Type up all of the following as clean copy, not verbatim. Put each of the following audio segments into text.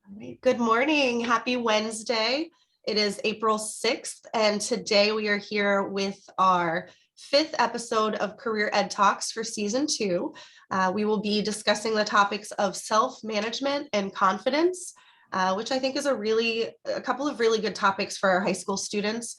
All right. Good morning. Happy Wednesday. It is April 6th, and today we are here with our 5th episode of Career Ed Talks for Season 2. We will be discussing the topics of self-management and confidence, which I think is a couple of really good topics for our high school students,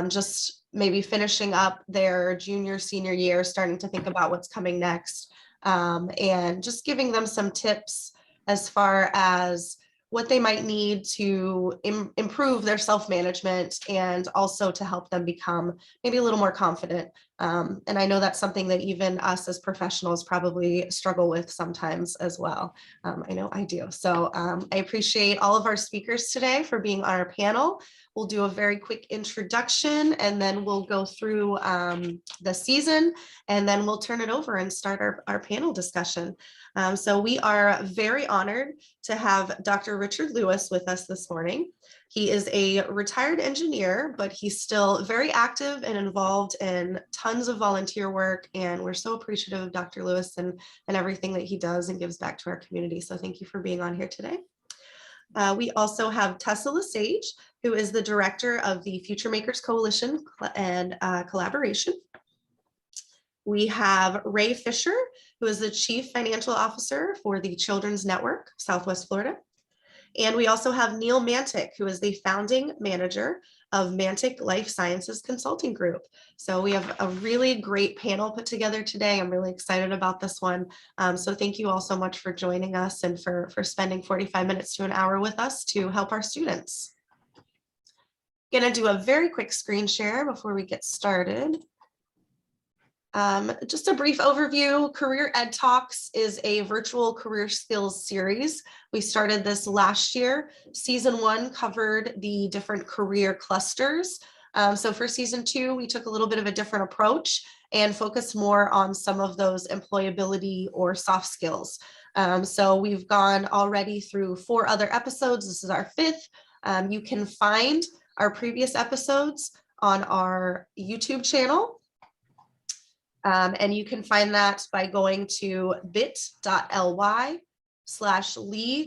just maybe finishing up their junior, senior year, starting to think about what's coming next, and just giving them some tips as far as what they might need to improve their self-management and also to help them become maybe a little more confident. And I know that's something that even us as professionals probably struggle with sometimes as well. I know I do. So I appreciate all of our speakers today for being on our panel. We'll do a very quick introduction and then we'll go through the season and then we'll turn it over and start our panel discussion. So we are very honored to have Dr. Richard Lewis with us this morning. He is a retired engineer, but he's still very active and involved in tons of volunteer work. And we're so appreciative of Dr. Lewis and everything that he does and gives back to our community. So thank you for being on here today. We also have Tessa LeSage, who is the director of the FutureMakers Coalition and Collaboration. We have Ray Fischer, who is the Chief Financial Officer for the Children's Network, Southwest Florida. And we also have Neal Mantick, who is the founding manager of Mantick Life Sciences Consulting Group. So we have a really great panel put together today. I'm really excited about this one. So thank you all so much for joining us and for spending 45 minutes to an hour with us to help our students. I'm going to do a very quick screen share before we get started. Just a brief overview. Career Ed Talks is a virtual career skills series. We started this last year. Season 1 covered the different career clusters. So for Season 2, we took a little bit of a different approach and focused more on some of those employability or soft skills. So we've gone already through 4 other episodes. This is our 5th. You can find our previous episodes on our YouTube channel. And you can find that by going to bit.ly/Lee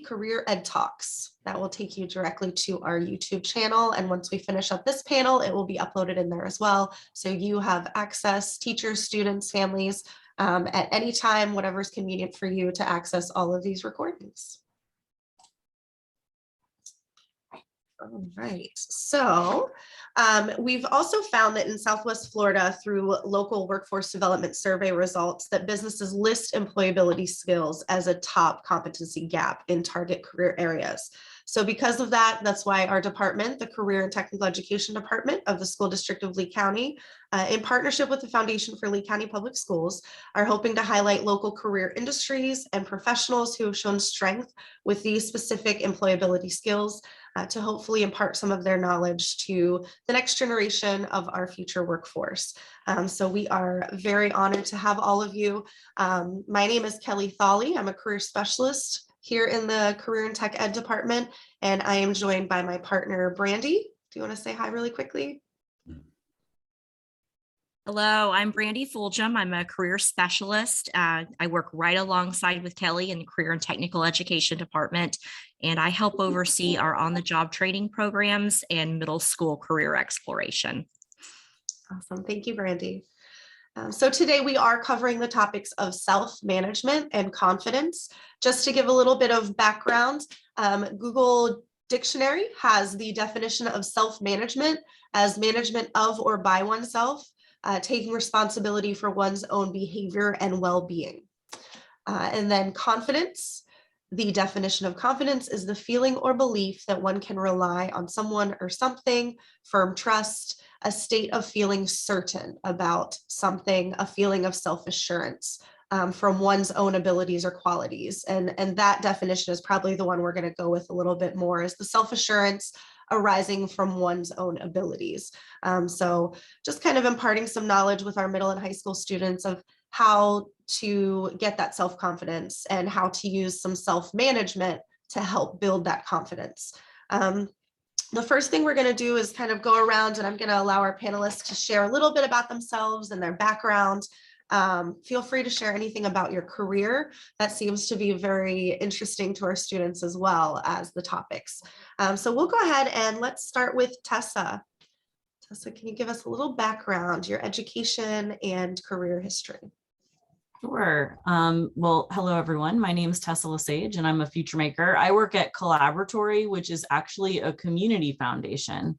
Career Ed Talks. That will take you directly to our YouTube channel. And once we finish up this panel, it will be uploaded in there as well. So you have access, teachers, students, families, at any time, whatever's convenient for you to access all of these recordings. All right, so we've also found that in Southwest Florida through local workforce development survey results that businesses list employability skills as a top competency gap in target career areas. So because of that, that's why our department, the Career and Technical Education Department of the School District of Lee County, in partnership with the Foundation for Lee County Public Schools, are hoping to highlight local career industries and professionals who have shown strength with these specific employability skills to hopefully impart some of their knowledge to the next generation of our future workforce. So we are very honored to have all of you. My name is Kelly Thawley. I'm a career specialist here in the Career and Tech Ed department, and I am joined by my partner, Brandy. Do you want to say hi really quickly? Hello, I'm Brandy Fulgham. I'm a career specialist. I work right alongside with Kelly in the Career and Technical Education Department, and I help oversee our on-the-job training programs and middle school career exploration. Awesome. Thank you, Brandy. So today we are covering the topics of self-management and confidence. Just to give a little bit of background, Google Dictionary has the definition of self-management as management of or by oneself, taking responsibility for one's own behavior and well-being. And then confidence, the definition of confidence is the feeling or belief that one can rely on someone or something, firm trust, a state of feeling certain about something, a feeling of self-assurance from one's own abilities or qualities. And that definition is probably the one we're going to go with a little bit more, is the self-assurance arising from one's own abilities. So just kind of imparting some knowledge with our middle and high school students of how to get that self-confidence and how to use some self-management to help build that confidence. The first thing we're going to do is kind of go around, and I'm going to allow our panelists to share a little bit about themselves and their background. Feel free to share anything about your career. That seems to be very interesting to our students as well as the topics. So we'll go ahead and let's start with Tessa. Tessa, can you give us a little background, your education and career history? Sure. Well, hello, everyone. My name is Tessa LeSage, and I'm a future maker. I work at Collaboratory, which is actually a community foundation,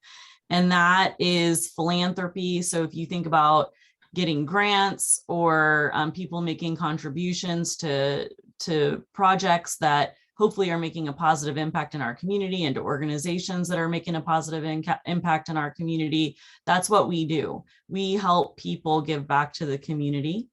and that is philanthropy. So if you think about getting grants or people making contributions to projects that hopefully are making a positive impact in our community, and to organizations that are making a positive impact in our community, that's what we do. We help people give back to the community.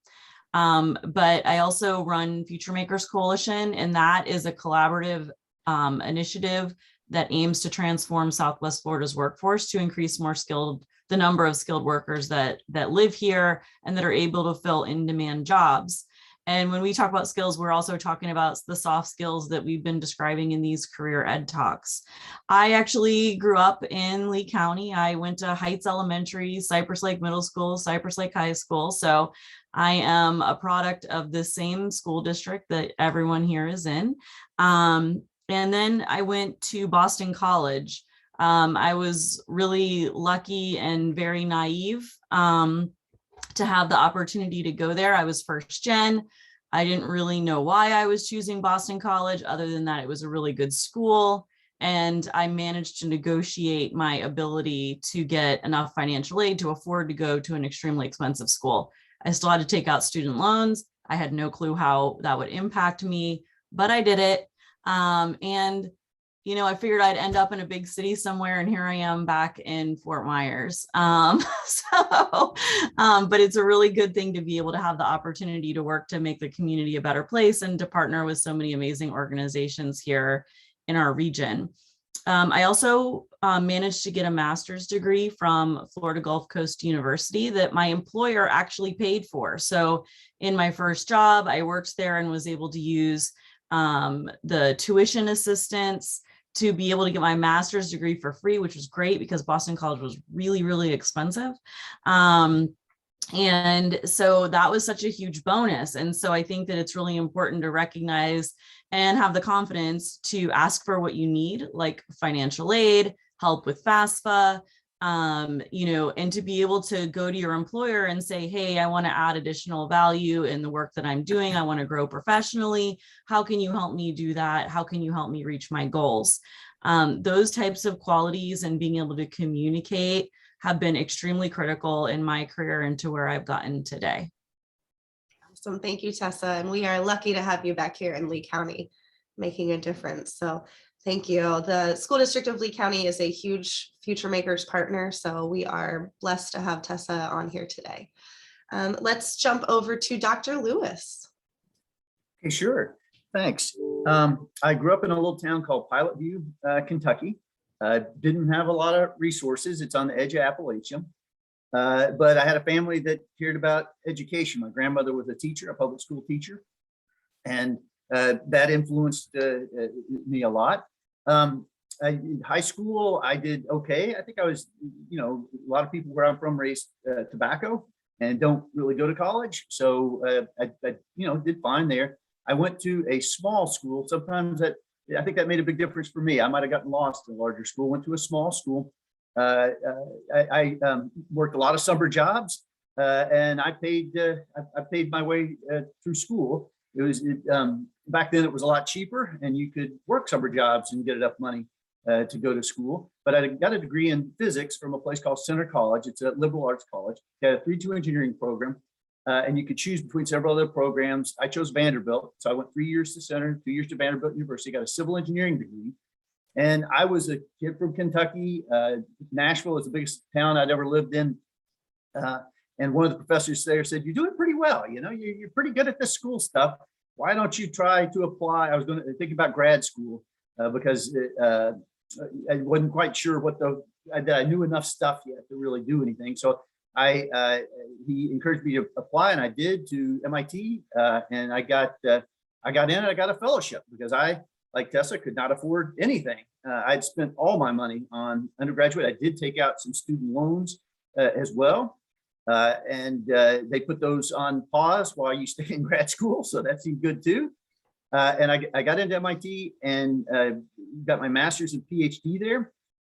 But I also run FutureMakers Coalition, and that is a collaborative initiative that aims to transform Southwest Florida's workforce to increase the number of skilled workers that live here and that are able to fill in-demand jobs. And when we talk about skills, we're also talking about the soft skills that we've been describing in these career ed talks. I actually grew up in Lee County. I went to Heights Elementary, Cypress Lake Middle School, Cypress Lake High School. So I am a product of the same school district that everyone here is in. And then I went to Boston College. I was really lucky and very naive to have the opportunity to go there. I was first gen. I didn't really know why I was choosing Boston College, other than that it was a really good school. And I managed to negotiate my ability to get enough financial aid to afford to go to an extremely expensive school. I still had to take out student loans. I had no clue how that would impact me, but I did it. And I figured I'd end up in a big city somewhere, and here I am back in Fort Myers. But it's a really good thing to be able to have the opportunity to work to make the community a better place and to partner with so many amazing organizations here in our region. I also managed to get a master's degree from Florida Gulf Coast University that my employer actually paid for. So in my first job, I worked there and was able to use the tuition assistance to be able to get my master's degree for free, which was great because Boston College was really, really expensive. And so that was such a huge bonus. And so I think that it's really important to recognize and have the confidence to ask for what you need, like financial aid, help with FAFSA, and to be able to go to your employer and say, hey, I want to add additional value in the work that I'm doing. I want to grow professionally. How can you help me do that? How can you help me reach my goals? Those types of qualities and being able to communicate have been extremely critical in my career and to where I've gotten today. Awesome. Thank you, Tessa. And we are lucky to have you back here in Lee County making a difference. So thank you. The School District of Lee County is a huge FutureMakers partner, so we are blessed to have Tessa on here today. Let's jump over to Dr. Lewis. Okay, sure. Thanks. I grew up in a little town called Pilot View, Kentucky. Didn't have a lot of resources. It's on the edge of Appalachia. But I had a family that cared about education. My grandmother was a teacher, a public school teacher, and that influenced me a lot. In high school, I did okay. I think I was, a lot of people where I'm from raised tobacco and don't really go to college. So I did fine there. I went to a small school. Sometimes I think that made a big difference for me. I might've gotten lost in a larger school, went to a small school. I worked a lot of summer jobs and I paid my way through school. It was back then it was a lot cheaper and you could work summer jobs and get enough money to go to school. But I got a degree in physics from a place called Center College. It's a liberal arts college. It had a 3-2 engineering program. And you could choose between several other programs. I chose Vanderbilt. So I went 3 years to Center, 2 years to Vanderbilt University, got a civil engineering degree. And I was a kid from Kentucky. Nashville is the biggest town I'd ever lived in. And one of the professors there said, you're doing pretty well. You're pretty good at this school stuff. Why don't you try to apply? I was going to think about grad school because I wasn't quite sure that I knew enough stuff yet to really do anything. So he encouraged me to apply, and I did, to MIT, and I got in and I got a fellowship because I, like Tessa, could not afford anything. I'd spent all my money on undergraduate. I did take out some student loans as well, They put those on pause while you stay in grad school. So that seemed good too. And I got into MIT and got my master's and PhD there.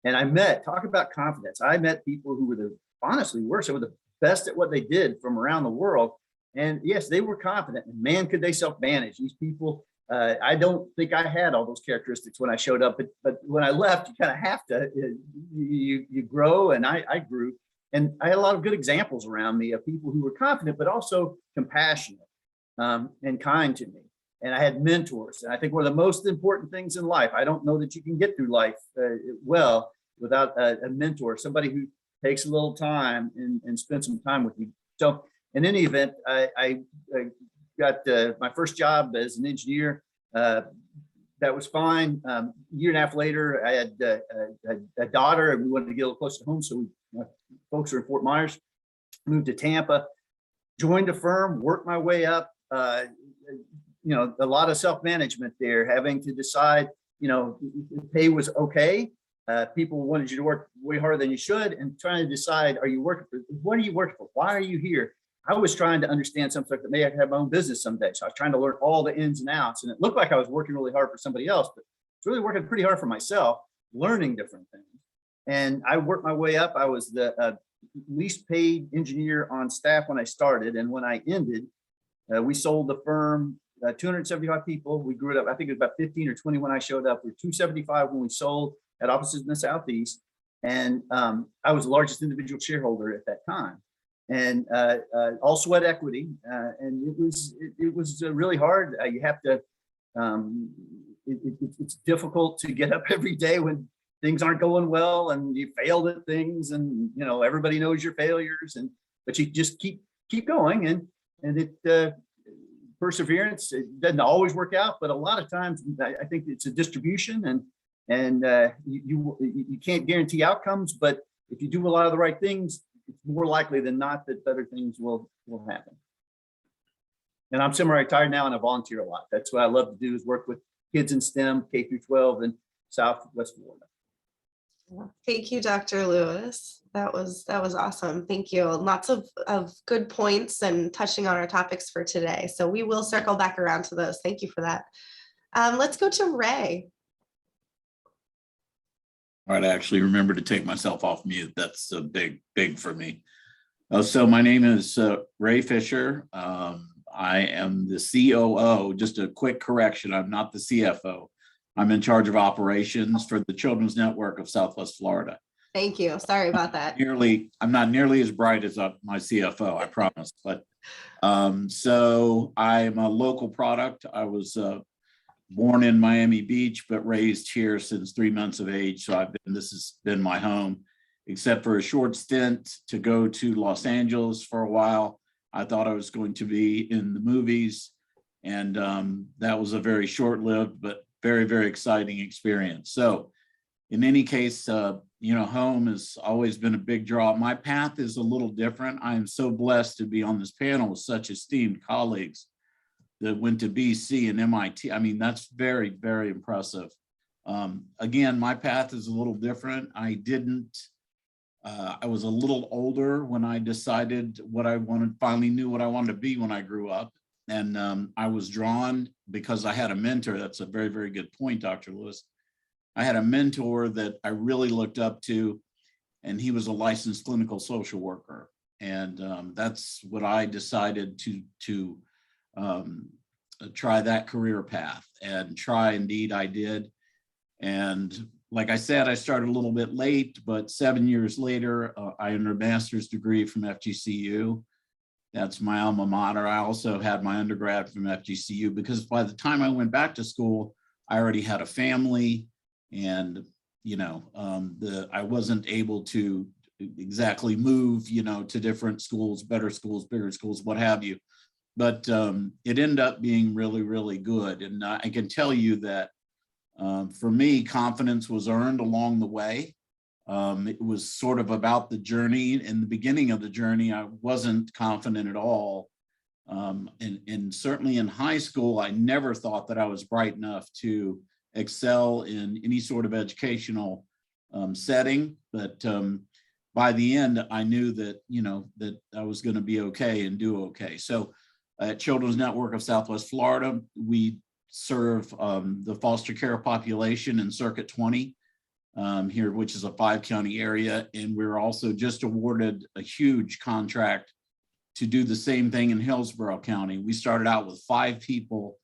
And talk about confidence. I met people who were honestly some of the best at what they did from around the world. And yes, they were confident, and man, could they self-manage. These people, I don't think I had all those characteristics when I showed up, but when I left, you kind of have to, you grow, and I grew. And I had a lot of good examples around me of people who were confident, but also compassionate and kind to me. And I had mentors. And I think one of the most important things in life, I don't know that you can get through life well without a mentor, somebody who takes a little time and spends some time with you. So in any event, I got my first job as an engineer. That was fine. A year and a half later, I had a daughter, and we wanted to get a little closer to home. So folks are in Fort Myers, moved to Tampa, joined a firm, worked my way up. A lot of self-management there, having to decide, pay was okay. People wanted you to work way harder than you should, and trying to decide, what are you working for? Why are you here? I was trying to understand some stuff that may have my own business someday. So I was trying to learn all the ins and outs, and it looked like I was working really hard for somebody else, but I was really working pretty hard for myself, learning different things. And I worked my way up. I was the least paid engineer on staff when I started. And when I ended, we sold the firm, 275 people. We grew it up. I think it was about 15 or 20 when I showed up. We were 275 when we sold, at offices in the Southeast. And I was the largest individual shareholder at that time. And all sweat equity. And it was really hard. You have to, it's difficult to get up every day when things aren't going well and you failed at things, and everybody knows your failures, but you just keep going, and it perseverance. It doesn't always work out, but a lot of times I think it's a distribution, and you can't guarantee outcomes, but if you do a lot of the right things, it's more likely than not that better things will happen. And I'm semi-retired now, and I volunteer a lot. That's what I love to do, is work with kids in STEM, K through 12 in Southwest Florida. Thank you, Dr. Lewis. That was awesome. Thank you. Lots of good points and touching on our topics for today. So we will circle back around to those. Thank you for that. Let's go to Ray. All right, I actually remember to take myself off mute. That's a big for me. So my name is Ray Fischer. I am the COO. Just a quick correction, I'm not the CFO. I'm in charge of operations for the Children's Network of Southwest Florida. Thank you. Sorry about that. I'm not nearly as bright as my CFO, I promise. But so I'm a local product. I was born in Miami Beach, but raised here since 3 months of age. So this has been my home, except for a short stint to go to Los Angeles for a while. I thought I was going to be in the movies, and that was a very short-lived, but very, very exciting experience. So in any case, home has always been a big draw. My path is a little different. I am so blessed to be on this panel with such esteemed colleagues that went to BC and MIT. I mean, that's very, very impressive. Again, my path is a little different. I was a little older when I decided what I wanted, finally knew what I wanted to be when I grew up. And I was drawn because I had a mentor. That's a very, very good point, Dr. Lewis. I had a mentor that I really looked up to, and he was a licensed clinical social worker. And that's what I decided to try that career path, and try, indeed I did. And like I said, I started a little bit late, but 7 years later, I earned a master's degree from FGCU. That's my alma mater. I also had my undergrad from FGCU, because by the time I went back to school, I already had a family, and I wasn't able to exactly move, to different schools, better schools, bigger schools, what have you. But it ended up being really, really good. And I can tell you that for me, confidence was earned along the way. It was sort of about the journey. In the beginning of the journey, I wasn't confident at all. And certainly in high school, I never thought that I was bright enough to excel in any sort of educational setting. But by the end, I knew that, that I was going to be okay and do okay. So at Children's Network of Southwest Florida, we serve the foster care population in Circuit 20 here, which is a 5-county area. And we're also just awarded a huge contract to do the same thing in Hillsborough County. We started out with 5 people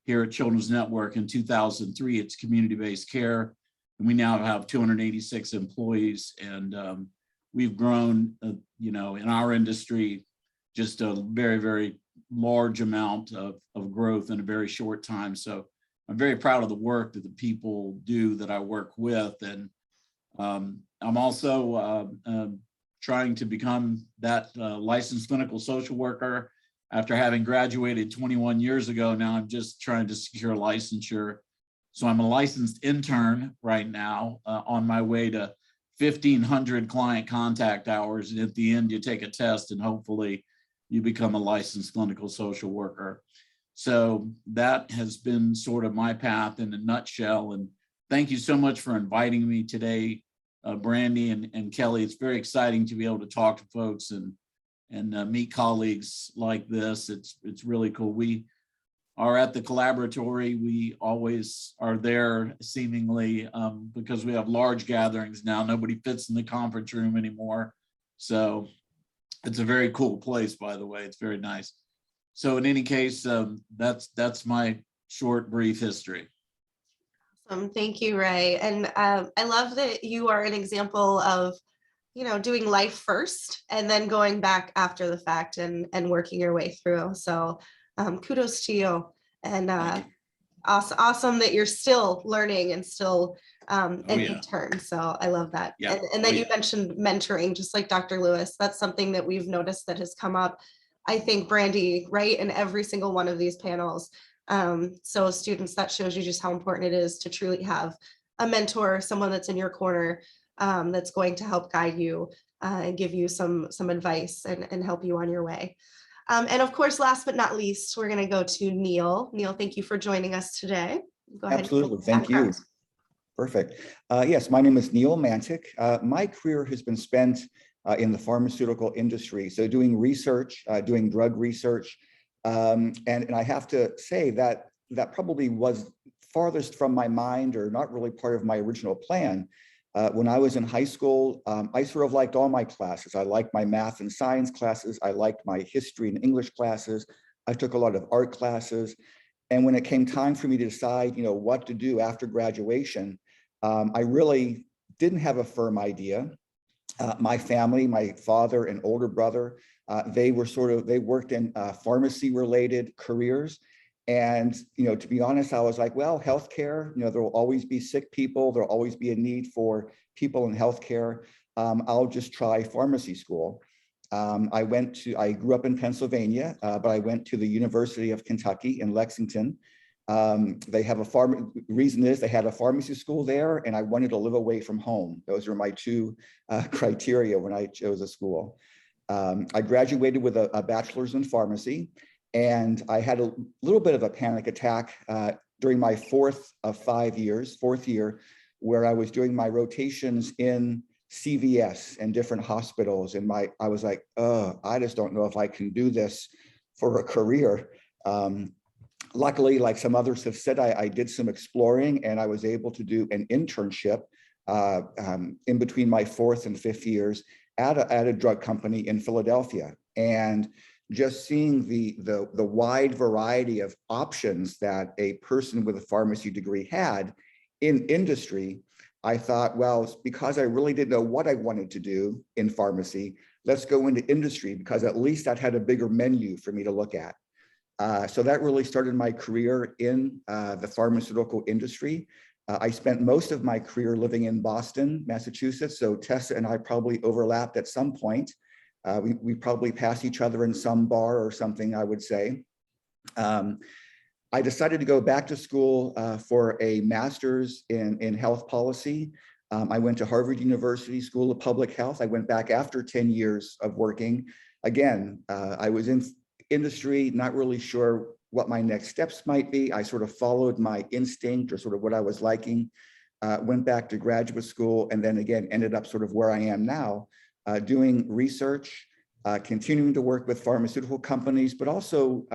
here at Children's Network in 2003. It's community-based care. And we now have 286 employees. And we've grown, in our industry, just a very, very large amount of growth in a very short time. So I'm very proud of the work that the people do that I work with. And I'm also trying to become that licensed clinical social worker. After having graduated 21 years ago, now I'm just trying to secure licensure. So I'm a licensed intern right now on my way to 1,500 client contact hours. And at the end, you take a test and hopefully you become a licensed clinical social worker. So that has been sort of my path in a nutshell. And thank you so much for inviting me today, Brandy and Kelly. It's very exciting to be able to talk to folks and meet colleagues like this. It's really cool. We are at the Collaboratory. We always are there seemingly because we have large gatherings now. Nobody fits in the conference room anymore. So it's a very cool place, by the way. It's very nice. So in any case, that's my short, brief history. Awesome. Thank you, Ray. And I love that you are an example of, doing life first and then going back after the fact and working your way through. So kudos to you. And awesome that you're still learning and still an intern. So I love that. Yeah. And then you mentioned mentoring, just like Dr. Lewis. That's something that we've noticed that has come up, I think, Brandy, right, in every single one of these panels. So students, that shows you just how important it is to truly have a mentor, someone that's in your corner, that's going to help guide you and give you some advice and help you on your way. And of course, last but not least, we're going to go to Neal. Neal, thank you for joining us today. Go ahead. Absolutely. Thank you. Perfect. Yes, my name is Neal Mantick. My career has been spent in the pharmaceutical industry. So doing research, doing drug research. And I have to say that probably was farthest from my mind, or not really part of my original plan. When I was in high school, I sort of liked all my classes. I liked my math and science classes. I liked my history and English classes. I took a lot of art classes. And when it came time for me to decide, what to do after graduation, I really didn't have a firm idea. My family, my father and older brother, they worked in pharmacy related careers. And, to be honest, I was like, well, healthcare, there will always be sick people. There'll always be a need for people in healthcare. I'll just try pharmacy school. I grew up in Pennsylvania, but I went to the University of Kentucky in Lexington. They have reason is they had a pharmacy school there, and I wanted to live away from home. Those were my two criteria when I chose a school. I graduated with a bachelor's in pharmacy. And I had a little bit of a panic attack during my fourth year, where I was doing my rotations in CVS and different hospitals. And I was like, oh, I just don't know if I can do this for a career. Luckily, like some others have said, I did some exploring, and I was able to do an internship in between my fourth and fifth years at a drug company in Philadelphia. And just seeing the wide variety of options that a person with a pharmacy degree had in industry, I thought, well, because I really didn't know what I wanted to do in pharmacy, let's go into industry, because at least that had a bigger menu for me to look at. So that really started my career in the pharmaceutical industry. I spent most of my career living in Boston, Massachusetts. So Tessa and I probably overlapped at some point. We probably passed each other in some bar or something, I would say. I decided to go back to school for a master's in health policy. I went to Harvard University School of Public Health. I went back after 10 years of working. Again, I was in industry, not really sure what my next steps might be. I sort of followed my instinct, or sort of what I was liking, went back to graduate school, and then again ended up sort of where I am now. doing research, continuing to work with pharmaceutical companies, but also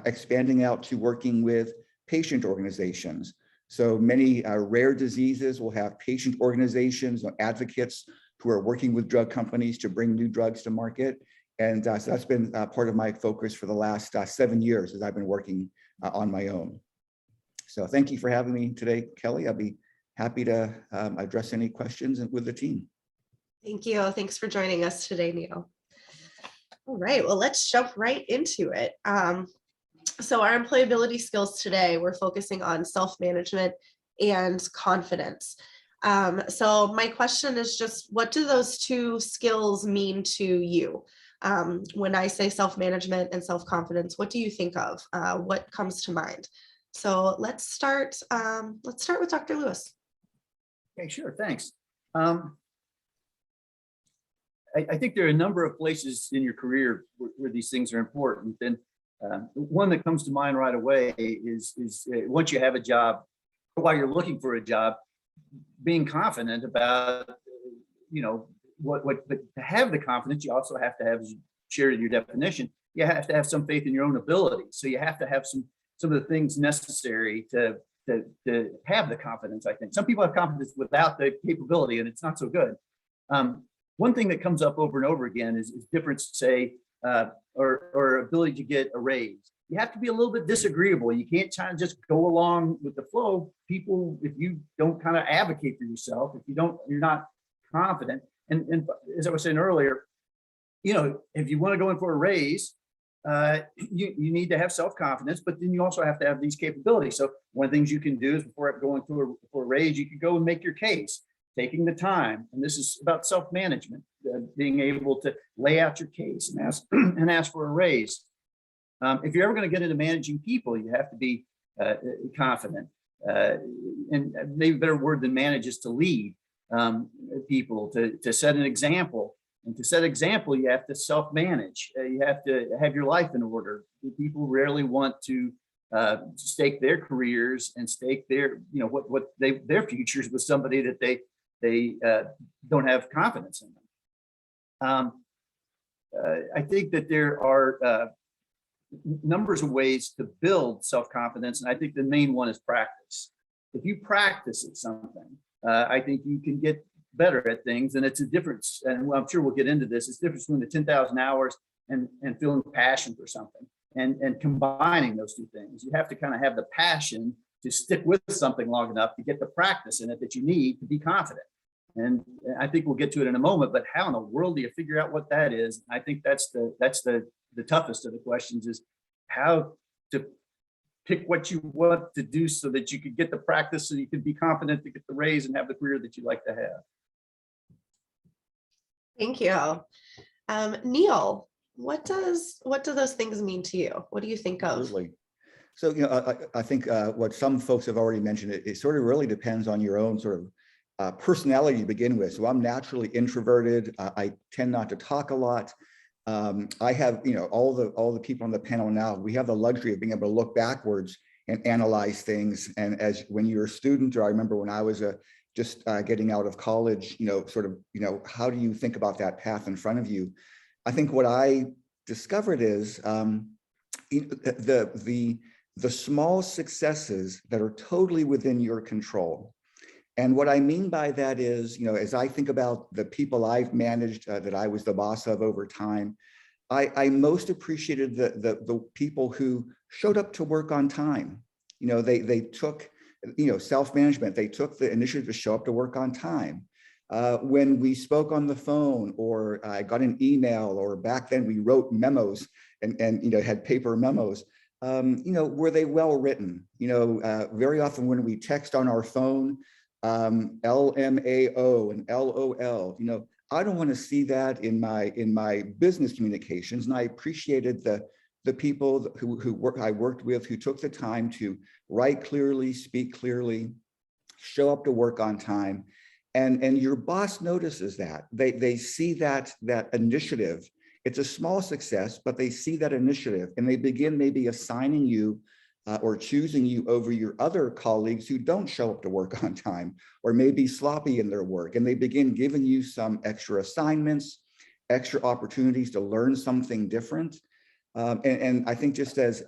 expanding out to working with patient organizations. So many rare diseases will have patient organizations or advocates who are working with drug companies to bring new drugs to market. And so that's been part of my focus for the last 7 years as I've been working on my own. So thank you for having me today, Kelly. I'll be happy to address any questions with the team. Thank you. Thanks for joining us today, Neal. All right, well, let's jump right into it. So our employability skills today, we're focusing on self-management and confidence. So my question is just, what do those two skills mean to you? When I say self-management and self-confidence, what do you think of? What comes to mind? So let's start with Dr. Lewis. Okay, sure, thanks. I think there are a number of places in your career where these things are important. And one that comes to mind right away is once you have a job, while you're looking for a job, being confident about, but to have the confidence, you also have to have, as you shared in your definition, you have to have some faith in your own ability. So you have to have some of the things necessary to have the confidence, I think. Some people have confidence without the capability, and it's not so good. One thing that comes up over and over again is difference, say, or ability to get a raise. You have to be a little bit disagreeable. You can't try to just go along with the flow. People, if you don't kind of advocate for yourself, you're not confident. And as I was saying earlier, if you want to go in for a raise, you need to have self-confidence, but then you also have to have these capabilities. So one of the things you can do is before going for a raise, you can go and make your case, taking the time. And this is about self-management, being able to lay out your case and ask for a raise. If you're ever going to get into managing people, you have to be confident. And maybe a better word than manage is to lead people, to set an example. And to set example, you have to self-manage. You have to have your life in order. People rarely want to stake their careers and stake their, their futures with somebody that they don't have confidence in them. I think that there are numbers of ways to build self-confidence, and I think the main one is practice. If you practice at something, I think you can get better at things, and it's a difference, and I'm sure we'll get into this, it's the difference between the 10,000 hours and feeling passion for something, and combining those two things. You have to kind of have the passion to stick with something long enough to get the practice in it that you need to be confident. And I think we'll get to it in a moment, but how in the world do you figure out what that is? I think that's the toughest of the questions, is how to pick what you want to do so that you could get the practice, so you can be confident to get the raise and have the career that you'd like to have. Thank you. Neal, what do those things mean to you? What do you think of? Absolutely. So, I think what some folks have already mentioned, it sort of really depends on your own sort of personality to begin with. So I'm naturally introverted. I tend not to talk a lot. I have, all the people on the panel now, we have the luxury of being able to look backwards and analyze things. And when you're a student, or I remember when I was just getting out of college, how do you think about that path in front of you? I think what I discovered is the small successes that are totally within your control. And what I mean by that is, as I think about the people I've managed that I was the boss of over time, I most appreciated the people who showed up to work on time. They took, self-management, they took the initiative to show up to work on time. When we spoke on the phone, or I got an email, or back then we wrote memos and had paper memos, were they well written? Very often when we text on our phone, LMAO and LOL, I don't want to see that in my business communications. And I appreciated the people I worked with, who took the time to write clearly, speak clearly, show up to work on time. And your boss notices that. They see that initiative. It's a small success, but they see that initiative, and they begin maybe assigning you or choosing you over your other colleagues who don't show up to work on time or may be sloppy in their work. And they begin giving you some extra assignments, extra opportunities to learn something different. And I think just as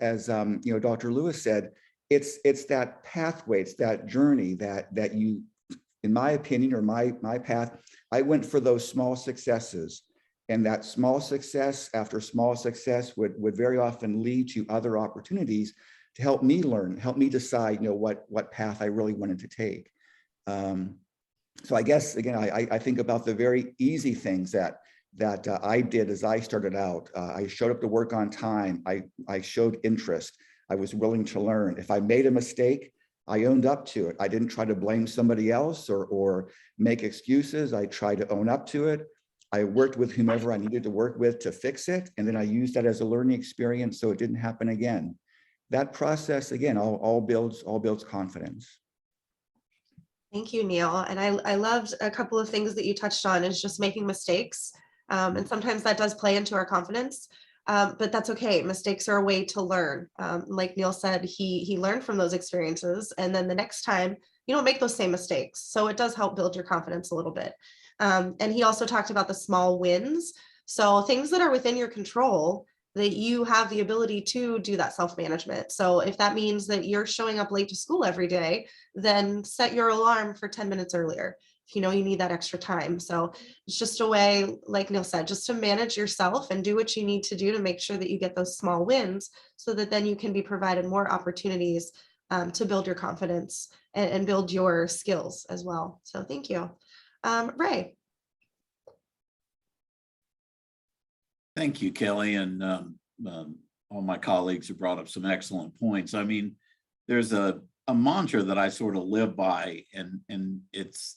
you know, Dr. Lewis said, it's that pathway, it's that journey that you, in my opinion, or my path, I went for those small successes. And that small success after small success would very often lead to other opportunities to help me learn, help me decide, you know, what path I really wanted to take. So I guess, again, I think about the very easy things that I did as I started out. I showed up to work on time. I showed interest. I was willing to learn. If I made a mistake, I owned up to it. I didn't try to blame somebody else or make excuses. I tried to own up to it. I worked with whomever I needed to work with to fix it. And then I used that as a learning experience so it didn't happen again. That process, again, all builds confidence. Thank you, Neal. And I loved a couple of things that you touched on is just making mistakes. And sometimes that does play into our confidence, but that's okay. Mistakes are a way to learn. Like Neal said, he learned from those experiences. And then the next time you don't make those same mistakes. So it does help build your confidence a little bit. And he also talked about the small wins. So things that are within your control that you have the ability to do that self-management. So if that means that you're showing up late to school every day, then set your alarm for 10 minutes earlier if you know you need that extra time. So it's just a way, like Neal said, just to manage yourself and do what you need to do to make sure that you get those small wins so that then you can be provided more opportunities to build your confidence and build your skills as well. So thank you. Ray. Thank you, Kelly, and all my colleagues have brought up some excellent points. I mean, there's a mantra that I sort of live by, and it's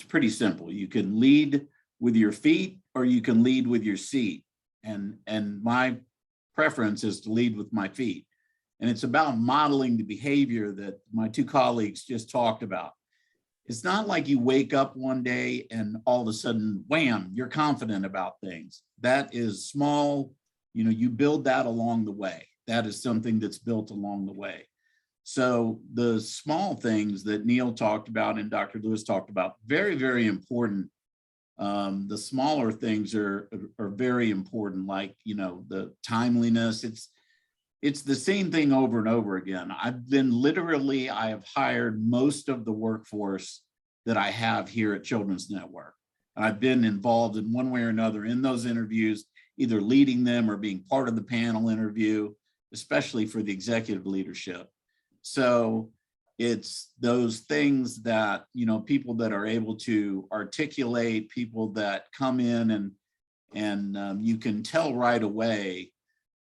pretty simple. You can lead with your feet or you can lead with your seat. And my preference is to lead with my feet. And it's about modeling the behavior that my two colleagues just talked about. It's not like you wake up one day and all of a sudden, wham, you're confident about things. That is small, you know, you build that along the way. That is something that's built along the way. So the small things that Neal talked about and Dr. Lewis talked about, very, very important. The smaller things are very important, like, you know, the timeliness. It's the same thing over and over again. I have hired most of the workforce that I have here at Children's Network. I've been involved in one way or another in those interviews, either leading them or being part of the panel interview, especially for the executive leadership. So it's those things that, you know, people that are able to articulate, people that come in and you can tell right away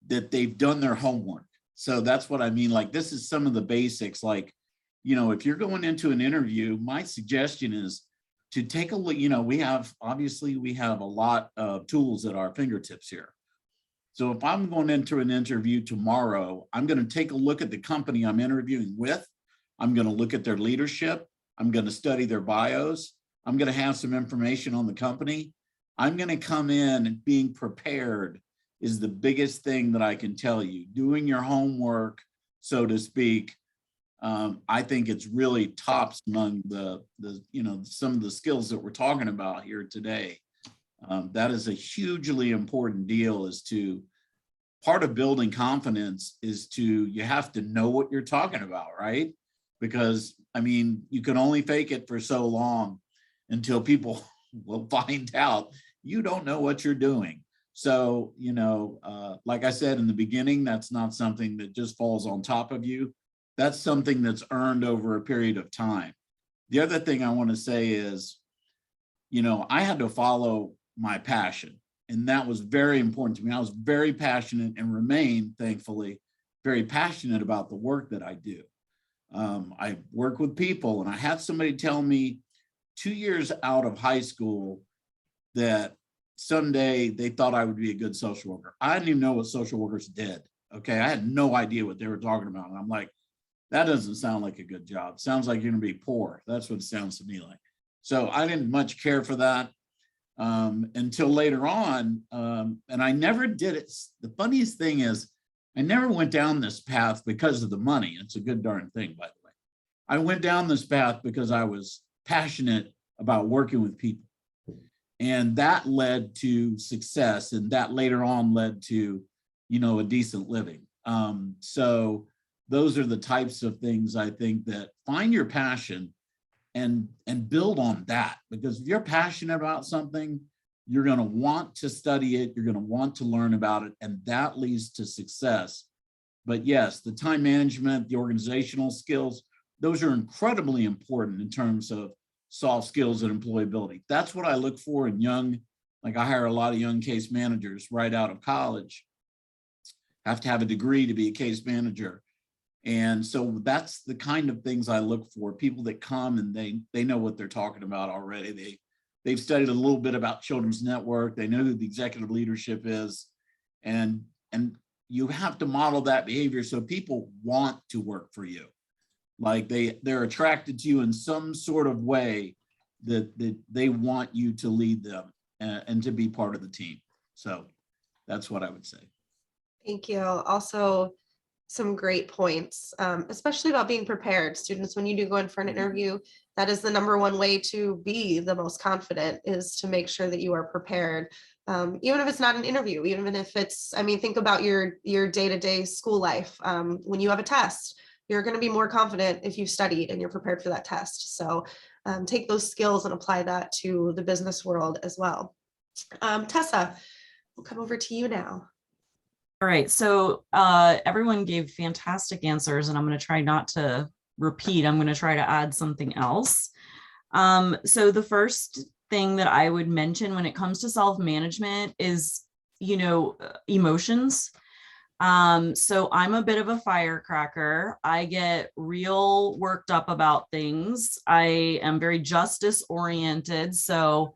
that they've done their homework. So that's what I mean. Like, this is some of the basics. Like, you know, if you're going into an interview, my suggestion is to take a look. You know, we have a lot of tools at our fingertips here. So if I'm going into an interview tomorrow, I'm going to take a look at the company I'm interviewing with. I'm going to look at their leadership. I'm going to study their bios. I'm going to have some information on the company. I'm going to come in being prepared is the biggest thing that I can tell you. Doing your homework, so to speak, I think it's really tops among the you know, some of the skills that we're talking about here today. That is a hugely important deal. Part of building confidence is you have to know what you're talking about, right? Because, I mean, you can only fake it for so long until people will find out you don't know what you're doing. So, you know, like I said in the beginning, that's not something that just falls on top of you. That's something that's earned over a period of time. The other thing I want to say is, you know, I had to follow my passion, and that was very important to me. I was very passionate and remain, thankfully, very passionate about the work that I do. I work with people, and I had somebody tell me 2 years out of high school that someday they thought I would be a good social worker. I didn't even know what social workers did. Okay. I had no idea what they were talking about. And I'm like, that doesn't sound like a good job. Sounds like you're going to be poor. That's what it sounds to me like. So I didn't much care for that until later on. And I never did it. The funniest thing is, I never went down this path because of the money. It's a good darn thing, by the way. I went down this path because I was passionate about working with people. And that led to success, and that later on led to, a decent living. So those are the types of things I think that find your passion and build on that. Because if you're passionate about something, you're going to want to study it, you're going to want to learn about it, and that leads to success. But yes, the time management, the organizational skills, those are incredibly important in terms of soft skills and employability. That's what I look for in young, like I hire a lot of young case managers right out of college, have to have a degree to be a case manager. And so that's the kind of things I look for, people that come and they know what they're talking about already. They've studied a little bit about Children's Network. They know who the executive leadership is. And you have to model that behavior so people want to work for you. Like they're attracted to you in some sort of way that they want you to lead them and to be part of the team. So that's what I would say. Thank you. Also, some great points, especially about being prepared. Students, when you do go in for an interview, that is the number one way to be the most confident, is to make sure that you are prepared. Even if it's not an interview, even if it's, think about your day-to-day school life. When you have a test, you're going to be more confident if you've studied and you're prepared for that test. So take those skills and apply that to the business world as well. Tessa, we'll come over to you now. All right, so everyone gave fantastic answers, and I'm going to try not to repeat. I'm going to try to add something else. So the first thing that I would mention when it comes to self-management is, emotions. So I'm a bit of a firecracker. I get real worked up about things. I am very justice oriented. So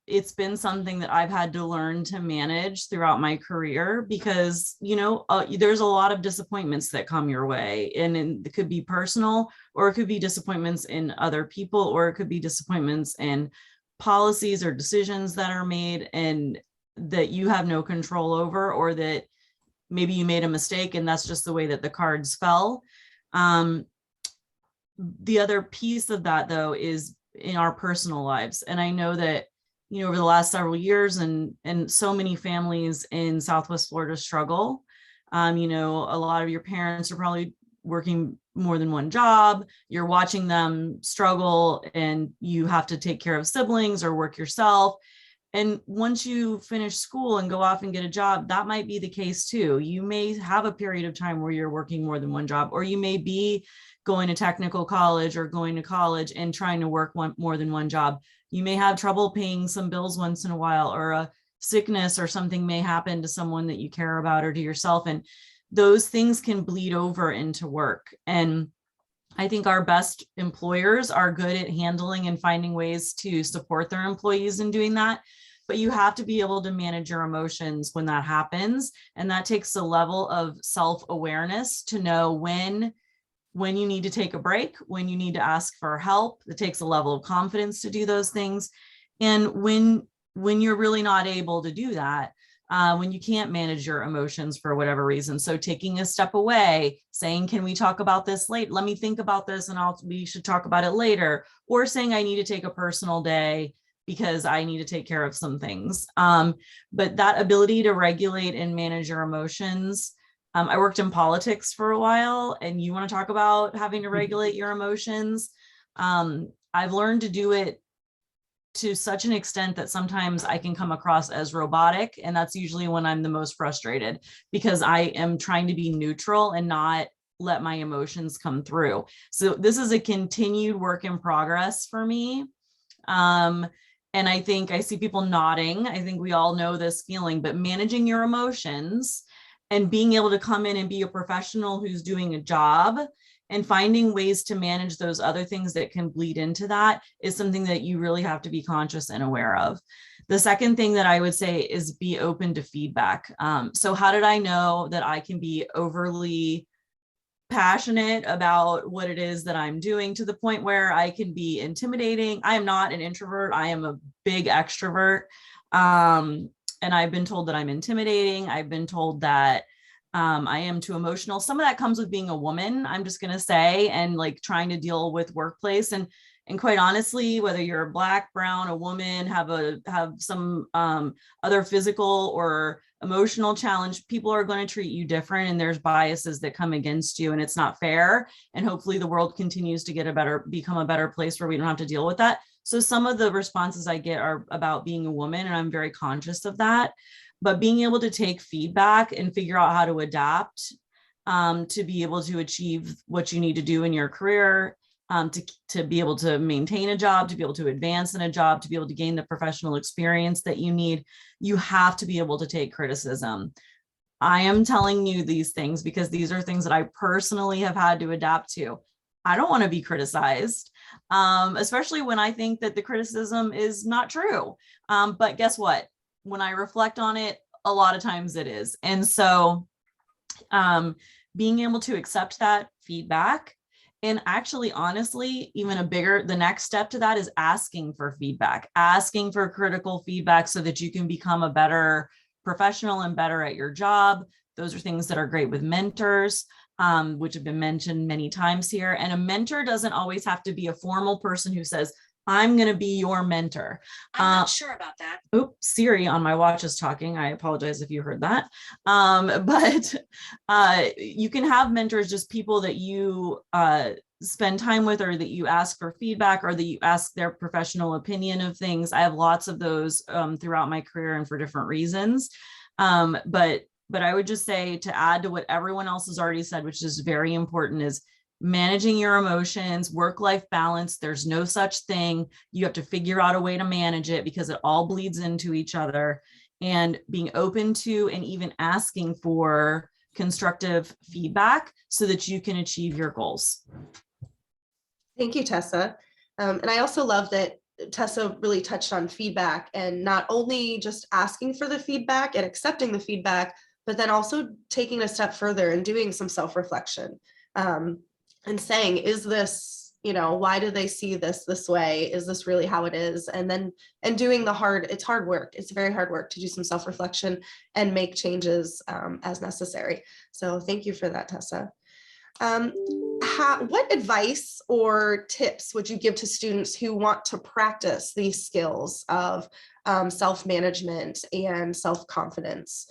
it's been something that I've had to learn to manage throughout my career because, there's a lot of disappointments that come your way, and it could be personal, or it could be disappointments in other people, or it could be disappointments in policies or decisions that are made and that you have no control over, or that maybe you made a mistake and that's just the way that the cards fell. The other piece of that, though, is in our personal lives. And I know that, over the last several years and so many families in Southwest Florida struggle. A lot of your parents are probably working more than one job. You're watching them struggle, and you have to take care of siblings or work yourself. And once you finish school and go off and get a job, that might be the case too. You may have a period of time where you're working more than one job, or you may be going to technical college or going to college and trying to work more than one job. You may have trouble paying some bills once in a while, or a sickness or something may happen to someone that you care about or to yourself. And those things can bleed over into work. And I think our best employers are good at handling and finding ways to support their employees in doing that. But you have to be able to manage your emotions when that happens. And that takes a level of self-awareness to know when you need to take a break, when you need to ask for help. It takes a level of confidence to do those things. And when you're really not able to do that, when you can't manage your emotions for whatever reason. So taking a step away, saying, can we talk about this later? Let me think about this and we should talk about it later. Or saying, I need to take a personal day because I need to take care of some things. But that ability to regulate and manage your emotions. I worked in politics for a while, and you want to talk about having to regulate your emotions. I've learned to do it to such an extent that sometimes I can come across as robotic. And that's usually when I'm the most frustrated, because I am trying to be neutral and not let my emotions come through. So this is a continued work in progress for me. And I think I see people nodding. I think we all know this feeling, but managing your emotions and being able to come in and be a professional who's doing a job and finding ways to manage those other things that can bleed into that is something that you really have to be conscious and aware of. The second thing that I would say is be open to feedback. So how did I know that I can be overly passionate about what it is that I'm doing to the point where I can be intimidating? I am not an introvert. I am a big extrovert. And I've been told that I'm intimidating. I've been told that I am too emotional. Some of that comes with being a woman, I'm just going to say, and like trying to deal with workplace. And quite honestly, whether you're Black, brown, a woman, have some other physical or emotional challenge, people are going to treat you different, and there's biases that come against you, and it's not fair. And hopefully the world continues to become a better place where we don't have to deal with that. So some of the responses I get are about being a woman, and I'm very conscious of that. But being able to take feedback and figure out how to adapt to be able to achieve what you need to do in your career, to be able to maintain a job, to be able to advance in a job, to be able to gain the professional experience that you need, you have to be able to take criticism. I am telling you these things because these are things that I personally have had to adapt to. I don't want to be criticized, especially when I think that the criticism is not true. But guess what? When I reflect on it, a lot of times it is. And so being able to accept that feedback, and actually, honestly, the next step to that is asking for feedback, asking for critical feedback so that you can become a better professional and better at your job. Those are things that are great with mentors, which have been mentioned many times here. And a mentor doesn't always have to be a formal person who says, I'm going to be your mentor. I'm not sure about that. Oops, Siri on my watch is talking. I apologize if you heard that. But you can have mentors, just people that you spend time with, or that you ask for feedback, or that you ask their professional opinion of things. I have lots of those throughout my career and for different reasons. But I would just say, to add to what everyone else has already said, which is very important, is managing your emotions, work-life balance. There's no such thing. You have to figure out a way to manage it because it all bleeds into each other, and being open to and even asking for constructive feedback so that you can achieve your goals. Thank you, Tessa. And I also love that Tessa really touched on feedback, and not only just asking for the feedback and accepting the feedback, but then also taking a step further and doing some self-reflection. And saying, is this, why do they see this way? Is this really how it is? And doing it's hard work. It's very hard work to do some self-reflection and make changes as necessary. So thank you for that, Tessa. What advice or tips would you give to students who want to practice these skills of self-management and self-confidence?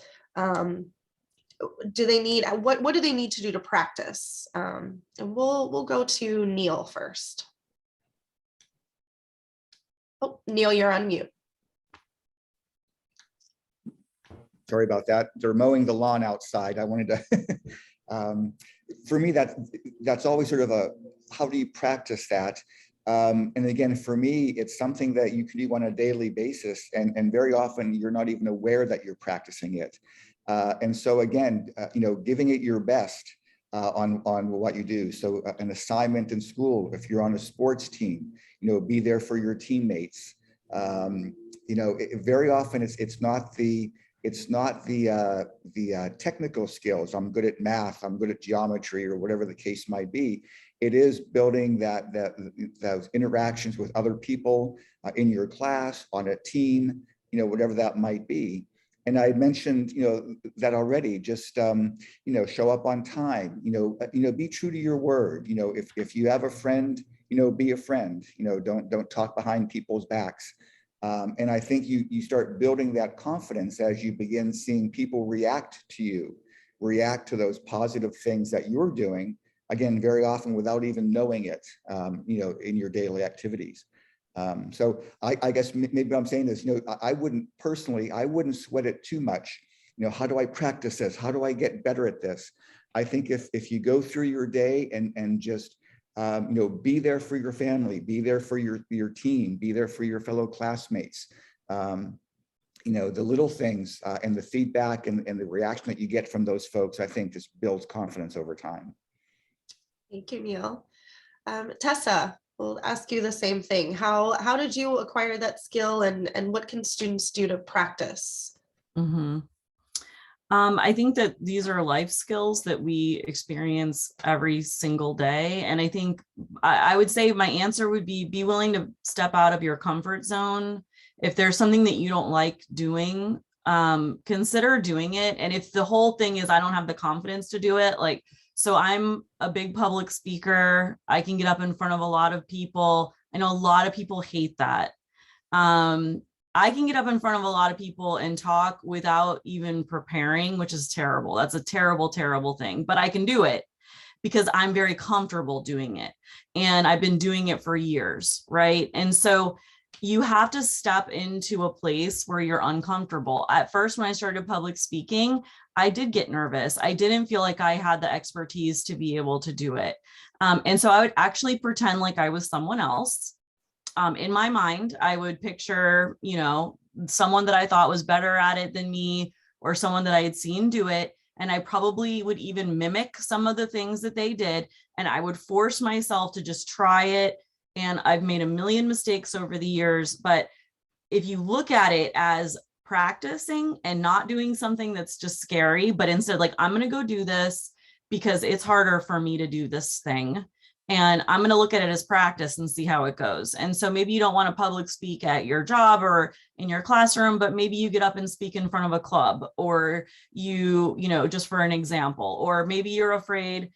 Do they need, what do they need to do to practice? And we'll go to Neal first. Oh, Neal, you're on mute. Sorry about that. They're mowing the lawn outside. I wanted to, for me, that's always sort of how do you practice that? And again, for me, it's something that you can do on a daily basis. And very often you're not even aware that you're practicing it. And so again, giving it your best on what you do. So an assignment in school, if you're on a sports team, be there for your teammates. Very often it's not the technical skills. I'm good at math, I'm good at geometry, or whatever the case might be. It is building those interactions with other people in your class, on a team, whatever that might be. And I mentioned, that already. Just show up on time. Be true to your word. If you have a friend, be a friend. Don't talk behind people's backs. And I think you start building that confidence as you begin seeing people react to those positive things that you're doing. Again, very often without even knowing it. In your daily activities. So I guess maybe what I'm saying is, I wouldn't sweat it too much. How do I practice this? How do I get better at this? I think if you go through your day and just, be there for your family, be there for your team, be there for your fellow classmates. The little things and the feedback and the reaction that you get from those folks, I think just builds confidence over time. Thank you, Neal. Tessa, we'll ask you the same thing. How did you acquire that skill, and what can students do to practice? Mm-hmm. I think that these are life skills that we experience every single day. And I think I would say my answer would be willing to step out of your comfort zone. If there's something that you don't like doing, consider doing it. And if the whole thing is I don't have the confidence to do it, like, so I'm a big public speaker. I can get up in front of a lot of people. I know a lot of people hate that. I can get up in front of a lot of people and talk without even preparing, which is terrible. That's a terrible, terrible thing, but I can do it because I'm very comfortable doing it. And I've been doing it for years, right? And so you have to step into a place where you're uncomfortable. At first, when I started public speaking, I did get nervous. I didn't feel like I had the expertise to be able to do it. And so I would actually pretend like I was someone else. In my mind, I would picture, you know, someone that I thought was better at it than me, or someone that I had seen do it. And I probably would even mimic some of the things that they did. And I would force myself to just try it. And I've made a million mistakes over the years. But if you look at it as practicing and not doing something that's just scary, but instead, like, I'm going to go do this because it's harder for me to do this thing. And I'm going to look at it as practice and see how it goes. And so maybe you don't want to public speak at your job or in your classroom, but maybe you get up and speak in front of a club, or you know, just for an example, or maybe you're afraid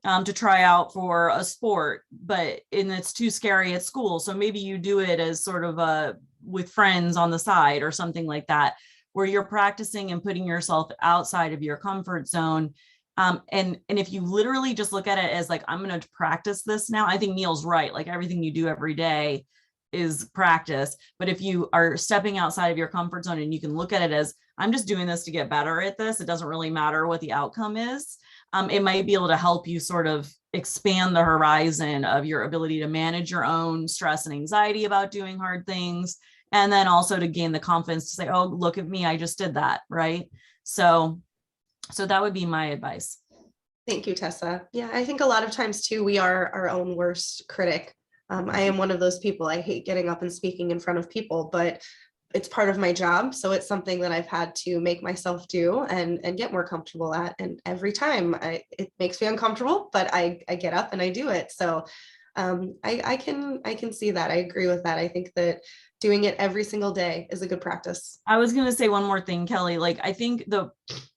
to try out for a sport, and it's too scary at school. So maybe you do it as sort of with friends on the side or something like that, where you're practicing and putting yourself outside of your comfort zone. And if you literally just look at it as like, I'm going to practice this now, I think Neal's right. Like, everything you do every day is practice. But if you are stepping outside of your comfort zone and you can look at it as, I'm just doing this to get better at this, it doesn't really matter what the outcome is. It might be able to help you sort of expand the horizon of your ability to manage your own stress and anxiety about doing hard things. And then also to gain the confidence to say, oh, look at me, I just did that. Right. So that would be my advice. Thank you, Tessa. Yeah, I think a lot of times too, we are our own worst critic. I am one of those people. I hate getting up and speaking in front of people, but it's part of my job. So it's something that I've had to make myself do and get more comfortable at. And every time it makes me uncomfortable, but I get up and I do it. So I can see that. I agree with that. I think that doing it every single day is a good practice. I was going to say one more thing, Kelly. Like, I think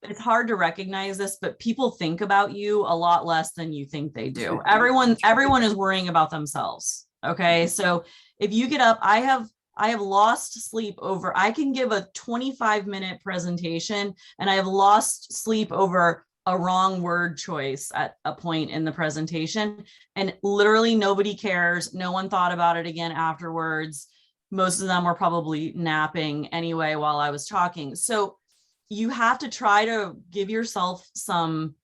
it's hard to recognize this, but people think about you a lot less than you think they do. Everyone is worrying about themselves. Okay. So if you get up, I have lost sleep over, I can give a 25-minute presentation and I have lost sleep over a wrong word choice at a point in the presentation. And literally nobody cares. No one thought about it again afterwards. Most of them were probably napping anyway while I was talking. So you have to try to give yourself some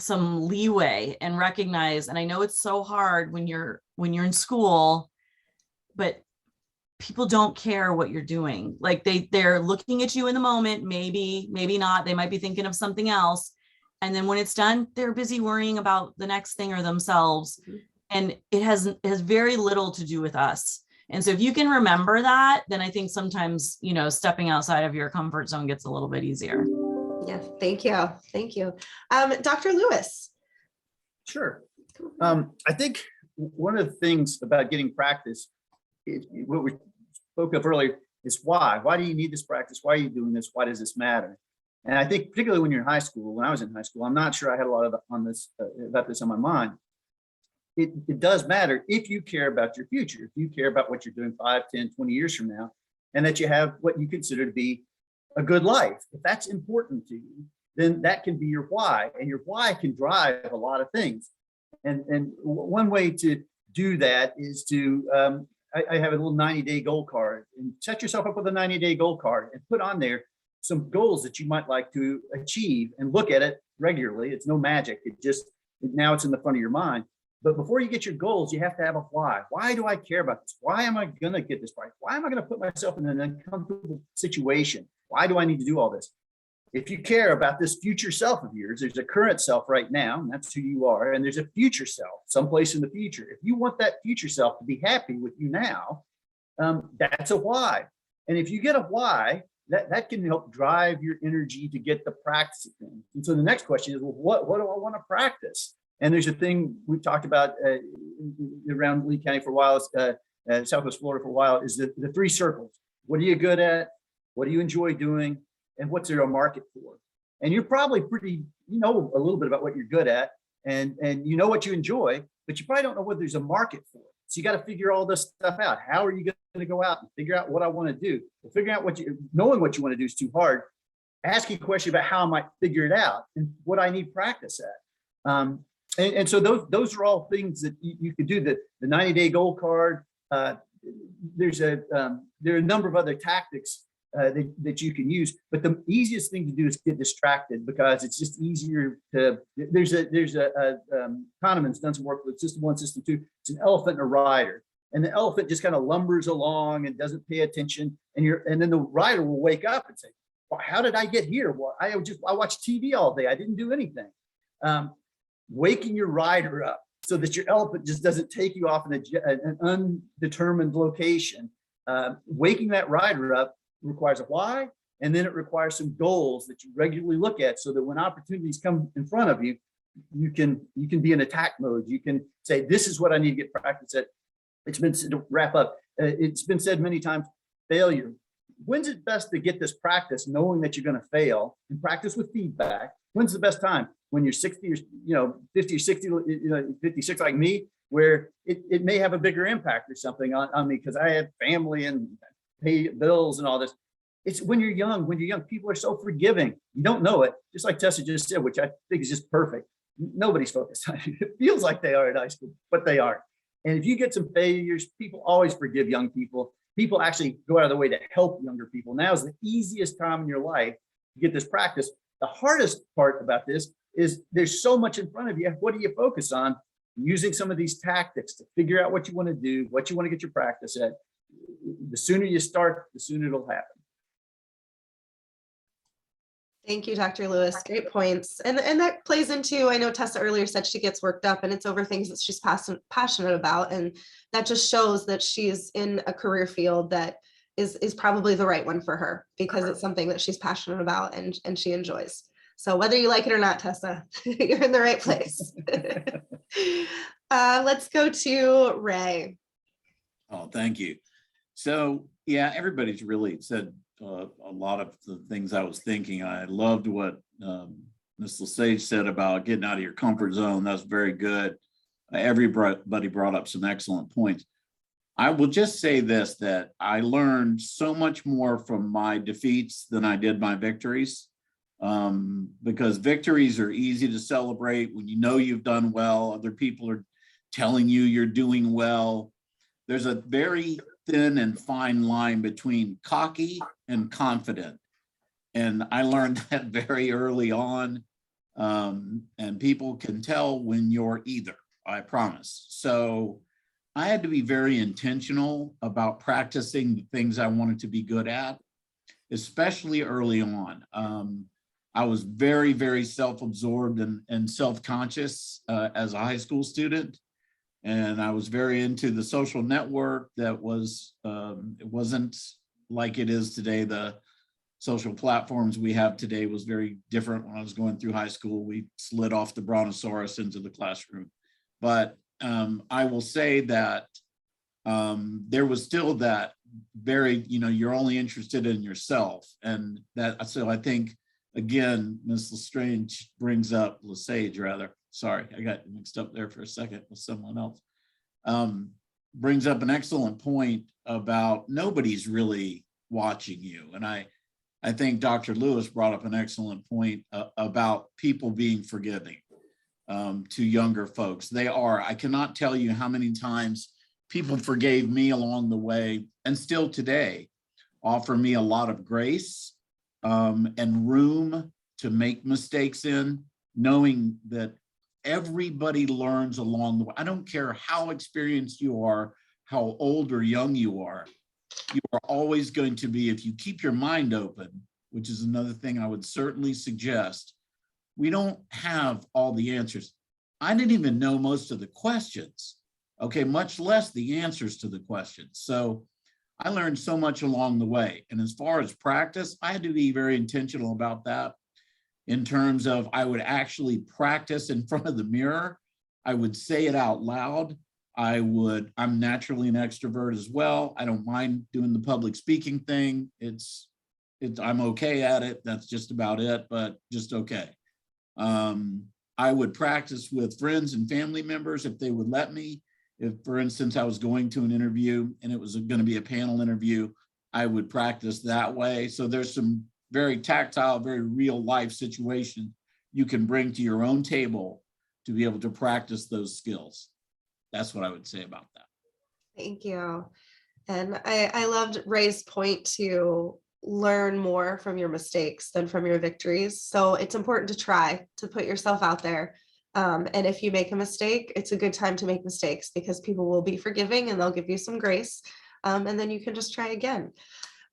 leeway and recognize, and I know it's so hard when you're in school, but people don't care what you're doing. Like they're looking at you in the moment, maybe not, they might be thinking of something else. And then when it's done, they're busy worrying about the next thing or themselves. And it has very little to do with us. And so if you can remember that, then I think sometimes, you know, stepping outside of your comfort zone gets a little bit easier. Yeah, thank you. Thank you. Dr. Lewis. Sure. I think one of the things about getting practice is what we spoke of earlier is why. Why do you need this practice? Why are you doing this? Why does this matter? And I think particularly when you're in high school, when I was in high school, I'm not sure I had a lot of about this on my mind. It does matter if you care about your future, if you care about what you're doing 5, 10, 20 years from now, and that you have what you consider to be a good life. If that's important to you, then that can be your why, and your why can drive a lot of things. And one way to do that is to, I have a little 90-day goal card, and set yourself up with a 90-day goal card and put on there some goals that you might like to achieve and look at it regularly. It's no magic. Now it's in the front of your mind. But before you get your goals, you have to have a why. Why do I care about this? Why am I going to get this right? Why am I going to put myself in an uncomfortable situation? Why do I need to do all this? If you care about this future self of yours, there's a current self right now, and that's who you are. And there's a future self someplace in the future. If you want that future self to be happy with you now, that's a why. And if you get a why, that can help drive your energy to get the practice of things. And so the next question is, well, what do I want to practice? And there's a thing we've talked about around Lee County for a while, Southwest Florida for a while, is the 3 circles. What are you good at? What do you enjoy doing? and what's there a market for. And you're probably you know a little bit about what you're good at, and you know what you enjoy, but you probably don't know whether there's a market for it. So you got to figure all this stuff out. How are you going to go out and figure out what I want to do? Well, figuring out knowing what you want to do is too hard. Asking a question about how I might figure it out and what I need practice at. And so those are all things that you could do. The 90-day goal card. There are a number of other tactics that you can use, but the easiest thing to do is get distracted, because it's just easier to. There's a Kahneman's done some work with system 1, system 2. It's an elephant and a rider, and the elephant just kind of lumbers along and doesn't pay attention, and then the rider will wake up and say, well, how did I get here? Well, I watched TV all day. I didn't do anything. Waking your rider up so that your elephant just doesn't take you off in an undetermined location. Waking that rider up requires a why, and then it requires some goals that you regularly look at, so that when opportunities come in front of you, you can be in attack mode. You can say, this is what I need to get practice at. It's been, to wrap up, it's been said many times, failure. When's it best to get this practice knowing that you're going to fail, and practice with feedback? When's the best time? When you're 60 or 50 or 60, 56 like me, where it may have a bigger impact or something on me, because I have family and pay bills and all this. It's when you're young. When you're young, people are so forgiving. You don't know it, just like Tessa just said, which I think is just perfect. Nobody's focused on it. It feels like they are at high school, but they aren't. And if you get some failures, people always forgive young people. People actually go out of their way to help younger people. Now is the easiest time in your life to get this practice. The hardest part about this is there's so much in front of you. What do you focus on? Using some of these tactics to figure out what you want to do, what you want to get your practice at. The sooner you start, the sooner it'll happen. Thank you, Dr. Lewis. Great points. And that plays into, I know Tessa earlier said she gets worked up, and it's over things that she's passionate about. And that just shows that she's in a career field that is probably the right one for her, because it's something that she's passionate about and she enjoys. So whether you like it or not, Tessa, you're in the right place. Let's go to Ray. Oh, thank you. So yeah, everybody's really said a lot of the things I was thinking. I loved what Ms. LeSage said about getting out of your comfort zone. That's very good. Everybody brought up some excellent points. I will just say this, that I learned so much more from my defeats than I did my victories, because victories are easy to celebrate when you know you've done well. Other people are telling you you're doing well. There's a very thin and fine line between cocky and confident. And I learned that very early on. And people can tell when you're either, I promise. So I had to be very intentional about practicing the things I wanted to be good at, especially early on. I was very, very self-absorbed and self-conscious as a high school student. And I was very into the social network that was, it wasn't like it is today. The social platforms we have today was very different. When I was going through high school, we slid off the brontosaurus into the classroom. But I will say that there was still that very, you're only interested in yourself. And that, so I think, again, Ms. LeSage brings up, LeSage rather, sorry, I got mixed up there for a second with someone else, brings up an excellent point about nobody's really watching you. And I think Dr. Lewis brought up an excellent point about people being forgiving to younger folks. They are. I cannot tell you how many times people forgave me along the way, and still today offer me a lot of grace and room to make mistakes in, knowing that everybody learns along the way. I don't care how experienced you are, how old or young you are always going to be, if you keep your mind open, which is another thing I would certainly suggest. We don't have all the answers. I didn't even know most of the questions, okay, much less the answers to the questions. So I learned so much along the way. And as far as practice, I had to be very intentional about that, in terms of I would actually practice in front of the mirror. I would say it out loud. I'm naturally an extrovert as well. I don't mind doing the public speaking thing. It's I'm okay at it. That's just about it, but just okay. I would practice with friends and family members if they would let me. If, for instance, I was going to an interview and it was going to be a panel interview, I would practice that way. So there's some very tactile, very real life situations you can bring to your own table to be able to practice those skills. That's what I would say about that. Thank you. And I loved Ray's point to learn more from your mistakes than from your victories. So it's important to try to put yourself out there. And if you make a mistake, it's a good time to make mistakes because people will be forgiving and they'll give you some grace. And then you can just try again.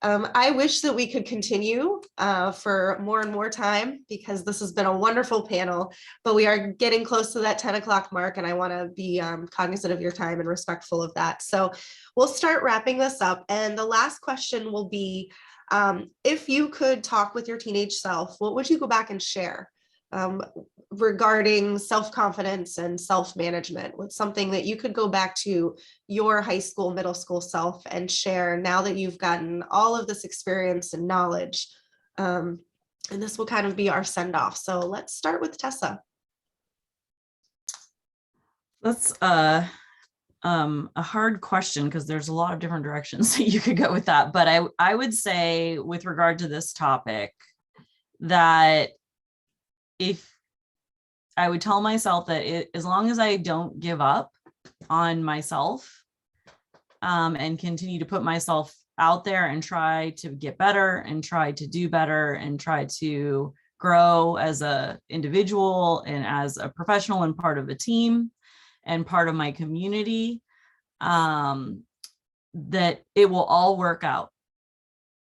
I wish that we could continue for more and more time because this has been a wonderful panel, but we are getting close to that 10 o'clock mark and I want to be cognizant of your time and respectful of that. So we'll start wrapping this up. And the last question will be, if you could talk with your teenage self, what would you go back and share regarding self-confidence and self-management? What's something that you could go back to your high school, middle school self and share now that you've gotten all of this experience and knowledge? And this will kind of be our send-off. So let's start with Tessa. That's a hard question because there's a lot of different directions that you could go with that. But I would say with regard to this topic that if I would tell myself that as long as I don't give up on myself and continue to put myself out there and try to get better and try to do better and try to grow as an individual and as a professional and part of a team and part of my community, that it will all work out.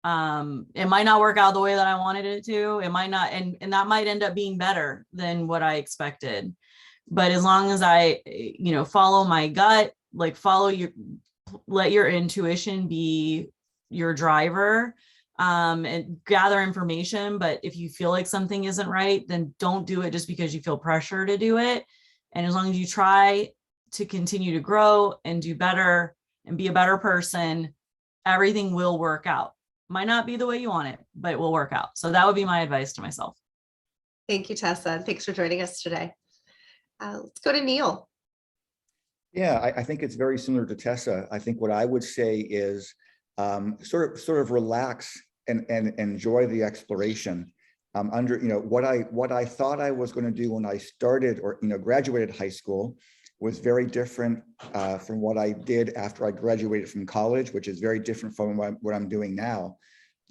It might not work out the way that I wanted it to. It might not, and that might end up being better than what I expected. But as long as I, follow my gut, like let your intuition be your driver, and gather information. But if you feel like something isn't right, then don't do it just because you feel pressure to do it. And as long as you try to continue to grow and do better and be a better person, everything will work out. Might not be the way you want it, but it will work out. So that would be my advice to myself. Thank you, Tessa. And thanks for joining us today. Let's go to Neal. Yeah, I think it's very similar to Tessa. I think what I would say is sort of relax and enjoy the exploration. What I thought I was going to do when I started or graduated high school was very different from what I did after I graduated from college, which is very different from what I'm doing now.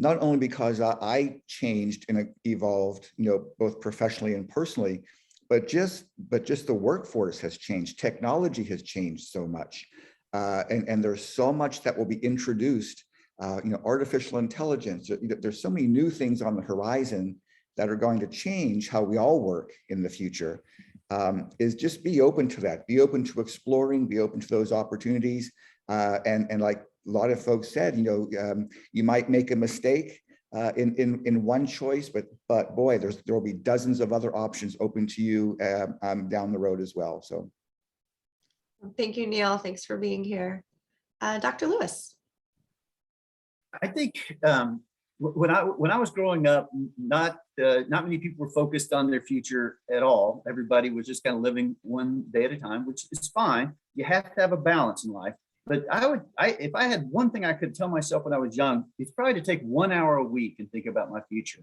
Not only because I changed and evolved, both professionally and personally, but just the workforce has changed. Technology has changed so much, and there's so much that will be introduced. Artificial intelligence. There's so many new things on the horizon that are going to change how we all work in the future. Is just be open to that, be open to exploring, be open to those opportunities. And like a lot of folks said, you might make a mistake in one choice, but boy, there will be dozens of other options open to you down the road as well. So. Thank you, Neal. Thanks for being here. Dr. Lewis. I think when I was growing up, not many people were focused on their future at all. Everybody was just kind of living one day at a time, which is fine. You have to have a balance in life. But if I had one thing I could tell myself when I was young, it's probably to take 1 hour a week and think about my future.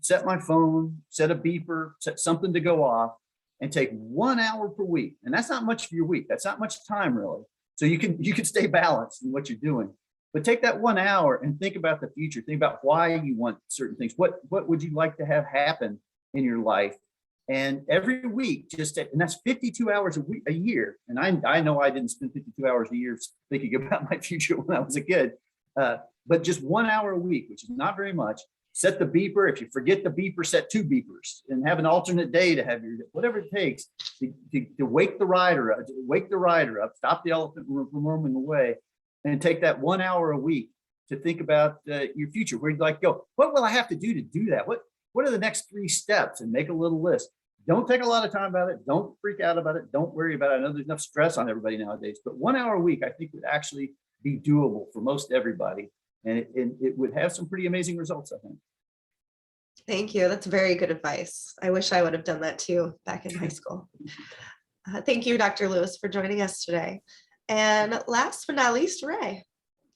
Set my phone, set a beeper, set something to go off, and take 1 hour per week. And that's not much for your week. That's not much time really. So you can stay balanced in what you're doing. But take that 1 hour and think about the future. Think about why you want certain things. What would you like to have happen in your life? And every week, and that's 52 hours a year. And I know I didn't spend 52 hours a year thinking about my future when I was a kid, but just 1 hour a week, which is not very much. Set the beeper. If you forget the beeper, set 2 beepers and have an alternate day to have whatever it takes to wake the rider up, stop the elephant from roaming away, and take that 1 hour a week to think about your future, where you'd like to go. What will I have to do that? What are the next 3 steps? And make a little list. Don't take a lot of time about it. Don't freak out about it. Don't worry about it. I know there's enough stress on everybody nowadays, but 1 hour a week, I think would actually be doable for most everybody. And it would have some pretty amazing results, I think. Thank you. That's very good advice. I wish I would have done that too back in high school. Thank you, Dr. Lewis, for joining us today. And last but not least, Ray.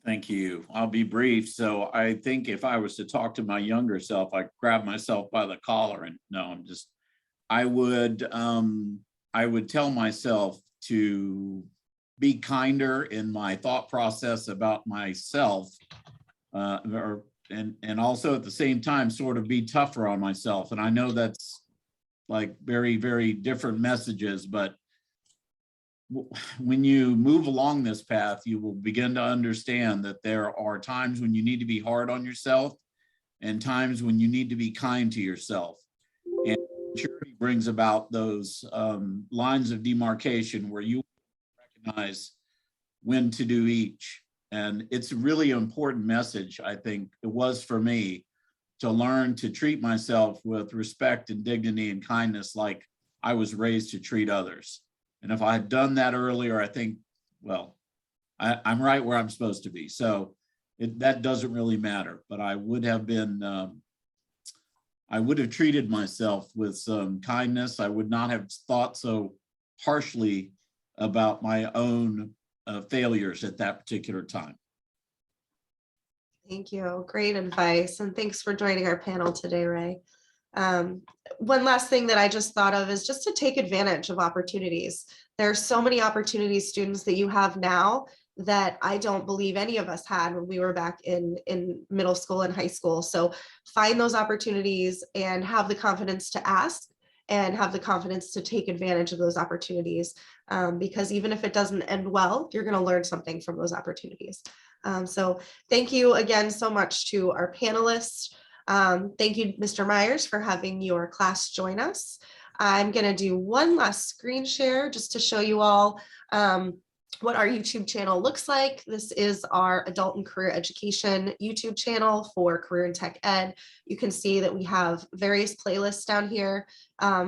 Thank you. I'll be brief. So I think if I was to talk to my younger self, I'd grab myself by the collar and no, I would tell myself to be kinder in my thought process about myself, and also at the same time, sort of be tougher on myself. And I know that's like very, very different messages, but when you move along this path, you will begin to understand that there are times when you need to be hard on yourself and times when you need to be kind to yourself. And maturity brings about those lines of demarcation where you recognize when to do each. And it's a really important message, I think it was for me, to learn to treat myself with respect and dignity and kindness like I was raised to treat others. And if I had done that earlier, I think, well, I'm right where I'm supposed to be. So that doesn't really matter, but I would have been, I would have treated myself with some kindness. I would not have thought so harshly about my own failures at that particular time. Thank you. Great advice. And thanks for joining our panel today, Ray. One last thing that I just thought of is just to take advantage of opportunities. There are so many opportunities, students, that you have now that I don't believe any of us had when we were back in middle school and high school. So find those opportunities and have the confidence to ask and have the confidence to take advantage of those opportunities, because even if it doesn't end well, you're going to learn something from those opportunities. So thank you again so much to our panelists. Thank you, Mr. Myers, for having your class join us. I'm going to do one last screen share just to show you all what our YouTube channel looks like. This is our adult and career education YouTube channel for career and tech ed. You can see that we have various playlists down here.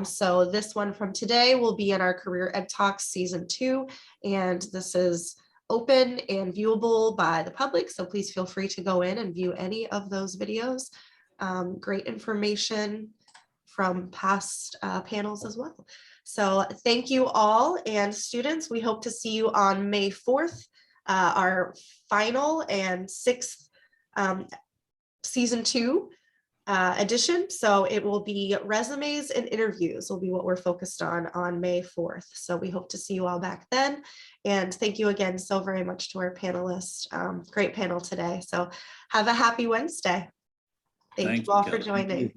So this one from today will be in our Career Ed Talks Season 2, and this is open and viewable by the public. So please feel free to go in and view any of those videos. Great information from past panels as well. So thank you all, and students, we hope to see you on May 4th, our final and 6th Season 2 edition. So it will be resumes and interviews will be what we're focused on May 4th. So we hope to see you all back then. And thank you again so very much to our panelists. Great panel today. So have a happy Wednesday. Thank you all for joining.